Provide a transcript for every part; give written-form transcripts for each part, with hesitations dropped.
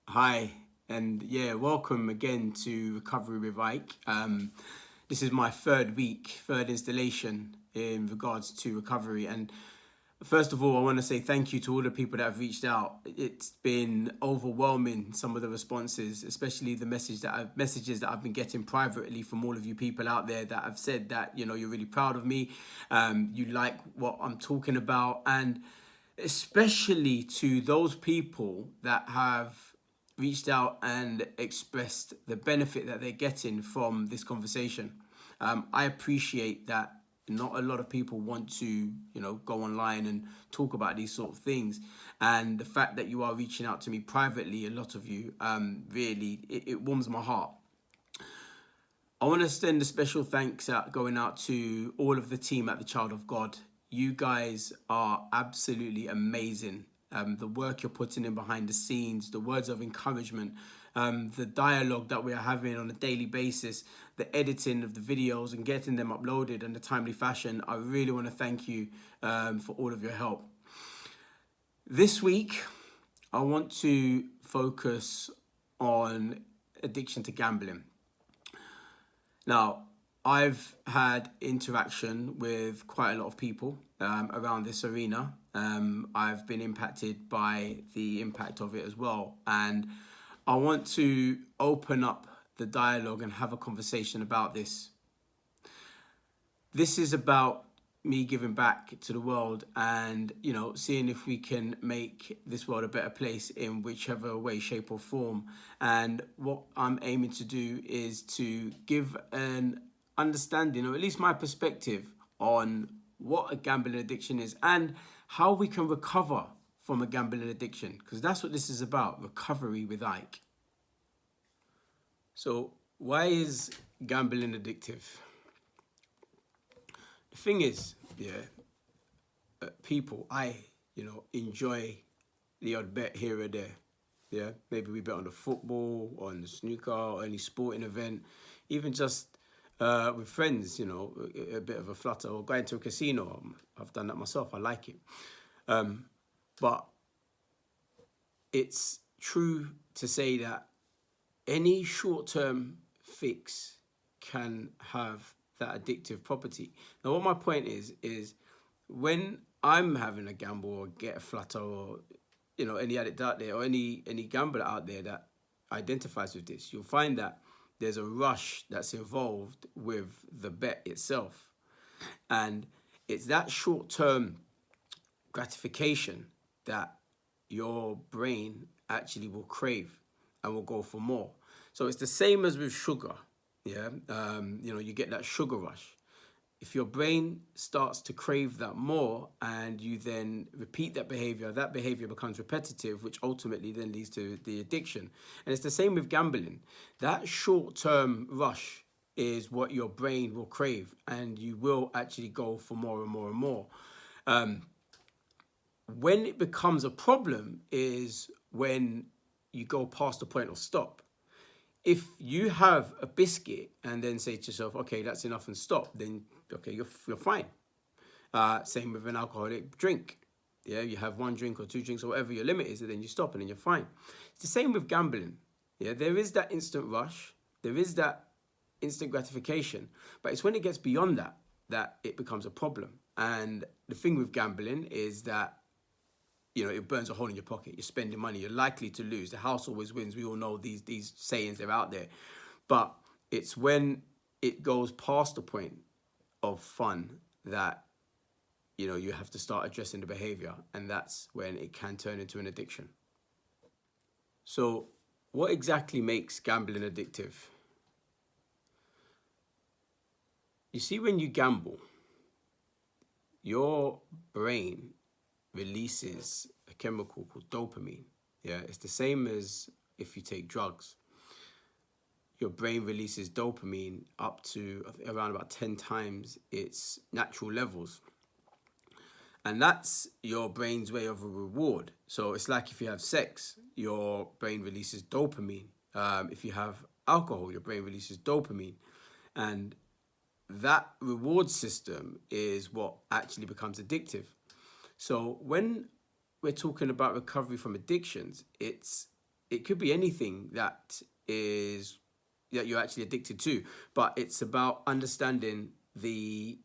Hi, and yeah, welcome again to Recovery with Ike. This is my third week, third installation in regards to recovery. And first of all, I want to say thank you to all the people that have reached out. It's been overwhelming, some of the responses, especially the messages that I've been getting privately from all of you people out there that have said that you're really proud of me, you like what I'm talking about, and especially to those people that have reached out and expressed the benefit that they're getting from this conversation. I appreciate that not a lot of people want to, go online and talk about these sort of things. And the fact that you are reaching out to me privately, a lot of you, really, it warms my heart. I want to send a special thanks going out to all of the team at the Child of God. You guys are absolutely amazing. The work you're putting in behind the scenes, the words of encouragement, the dialogue that we are having on a daily basis, the editing of the videos and getting them uploaded in a timely fashion. I really want to thank you for all of your help. This week, I want to focus on addiction to gambling. Now, I've had interaction with quite a lot of people around this arena. I've been impacted by the impact of it as well. And I want to open up the dialogue and have a conversation about this. This is about me giving back to the world and, seeing if we can make this world a better place in whichever way, shape or form. And what I'm aiming to do is to give an understanding, or at least my perspective, on what a gambling addiction is and how we can recover from a gambling addiction, because that's what this is about, recovery with Ike. So why is gambling addictive? The thing is, people, enjoy the odd bet here or there. Yeah, maybe we bet on the football, on the snooker, or any sporting event, even just with friends, a bit of a flutter, or going to a casino. I've done that myself. I like it. But it's true to say that any short-term fix can have that addictive property. Now, what my point is when I'm having a gamble or get a flutter, or any addict out there, or any gambler out there that identifies with this, you'll find that there's a rush that's involved with the bet itself, and it's that short-term gratification that your brain actually will crave and will go for more. So it's the same as with sugar. Yeah, you get that sugar rush. If your brain starts to crave that more and you then repeat that behavior becomes repetitive, which ultimately then leads to the addiction. And it's the same with gambling. That short-term rush is what your brain will crave, and you will actually go for more and more and more. When it becomes a problem is when you go past the point of stop. If you have a biscuit and then say to yourself, okay, that's enough and stop, then okay, you're fine. Same with an alcoholic drink. Yeah, you have one drink or two drinks or whatever your limit is, and then you stop and then you're fine. It's the same with gambling. Yeah, there is that instant rush, there is that instant gratification, but it's when it gets beyond that that it becomes a problem. And the thing with gambling is that it burns a hole in your pocket. You're spending money. You're likely to lose. The house always wins. We all know these sayings. They're out there, but it's when it goes past the point of fun that you have to start addressing the behavior, and that's when it can turn into an addiction. So, what exactly makes gambling addictive? You see, when you gamble, your brain releases a chemical called dopamine. Yeah, it's the same as if you take drugs. Your brain releases dopamine up to around about 10 times its natural levels. And that's your brain's way of a reward. So it's like if you have sex, your brain releases dopamine. If you have alcohol, your brain releases dopamine. And that reward system is what actually becomes addictive. So when we're talking about recovery from addictions, it's it could be anything that you're actually addicted to, but it's about understanding the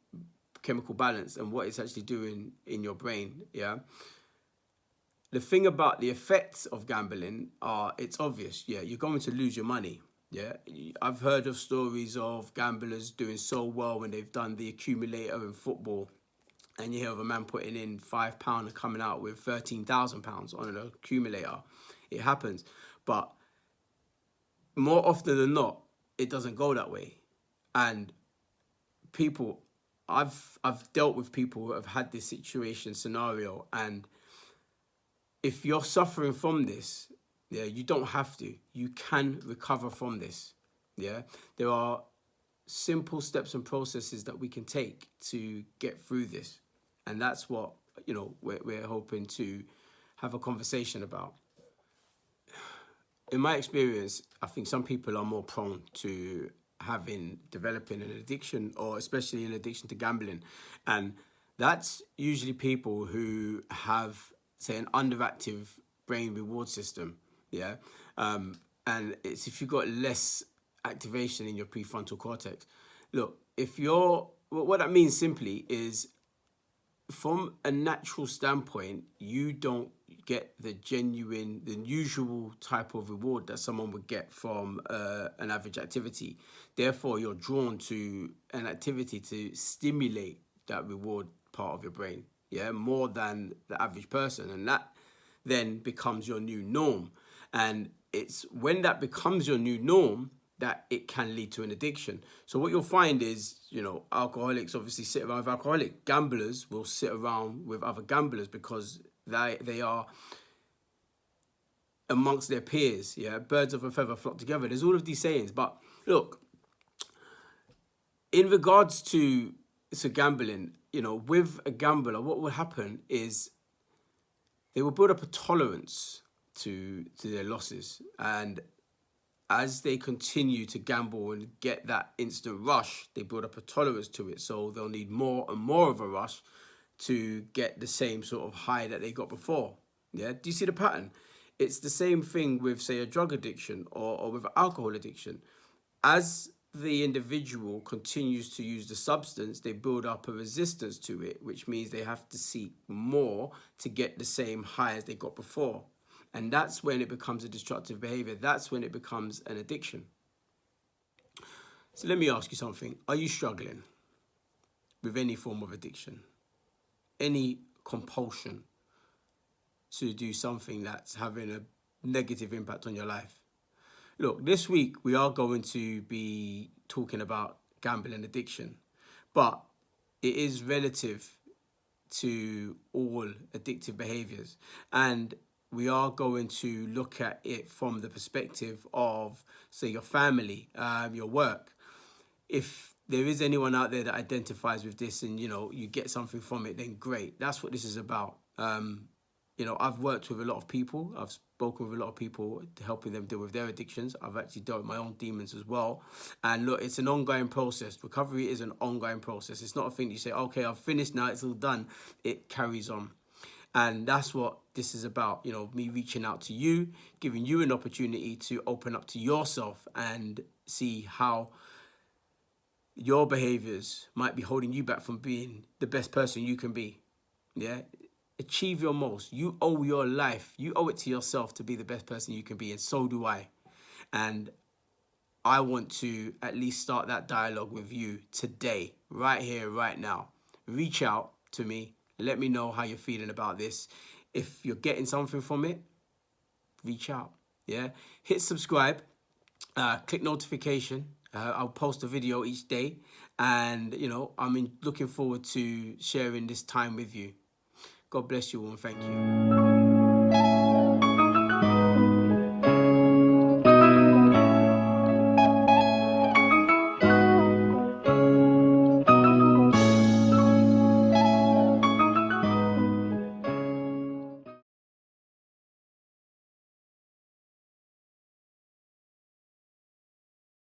chemical balance and what it's actually doing in your brain. Yeah. The thing about the effects of gambling are, it's obvious. Yeah, you're going to lose your money. Yeah, I've heard of stories of gamblers doing so well when they've done the accumulator in football, and you hear of a man putting in £5 and coming out with £13,000 on an accumulator. It happens, but more often than not, it doesn't go that way. And people, I've dealt with people who have had this situation scenario, and if you're suffering from this, yeah, you don't have to. You can recover from this. Yeah, there are simple steps and processes that we can take to get through this, and that's what we're hoping to have a conversation about. In my experience, I think some people are more prone to developing an addiction, or especially an addiction to gambling, and that's usually people who have, say, an underactive brain reward system. Yeah, and it's if you've got less activation in your prefrontal cortex. Look, what that means simply is, from a natural standpoint, you don't get the usual type of reward that someone would get from an average activity. Therefore, you're drawn to an activity to stimulate that reward part of your brain, yeah, more than the average person. And that then becomes your new norm. And it's when that becomes your new norm that it can lead to an addiction. So what you'll find is, alcoholics obviously sit around with alcoholic. Gamblers will sit around with other gamblers because they are amongst their peers. Yeah, birds of a feather flock together. There's all of these sayings. But look, in regards to gambling, with a gambler, what will happen is they will build up a tolerance to their losses, and as they continue to gamble and get that instant rush, they build up a tolerance to it. So they'll need more and more of a rush to get the same sort of high that they got before. Yeah, do you see the pattern? It's the same thing with, say, a drug addiction or with alcohol addiction. As the individual continues to use the substance, they build up a resistance to it, which means they have to seek more to get the same high as they got before. And that's when it becomes a destructive behavior. That's when it becomes an addiction. So let me ask you something. Are you struggling with any form of addiction? Any compulsion to do something that's having a negative impact on your life? Look, this week we are going to be talking about gambling addiction, but it is relative to all addictive behaviors. And we are going to look at it from the perspective of, say, your family, your work. If there is anyone out there that identifies with this and, you get something from it, then great. That's what this is about. I've worked with a lot of people. I've spoken with a lot of people, helping them deal with their addictions. I've actually dealt with my own demons as well. And look, it's an ongoing process. Recovery is an ongoing process. It's not a thing you say, okay, I've finished now, it's all done. It carries on. And that's what this is about, me reaching out to you, giving you an opportunity to open up to yourself and see how your behaviors might be holding you back from being the best person you can be. Yeah? Achieve your most. You owe your life. You owe it to yourself to be the best person you can be, and so do I. And I want to at least start that dialogue with you today, right here, right now. Reach out to me. Let me know how you're feeling about this. If you're getting something from it, reach out. Yeah, hit subscribe, click notification. I'll post a video each day, and I'm looking forward to sharing this time with you. God bless you all, and thank you.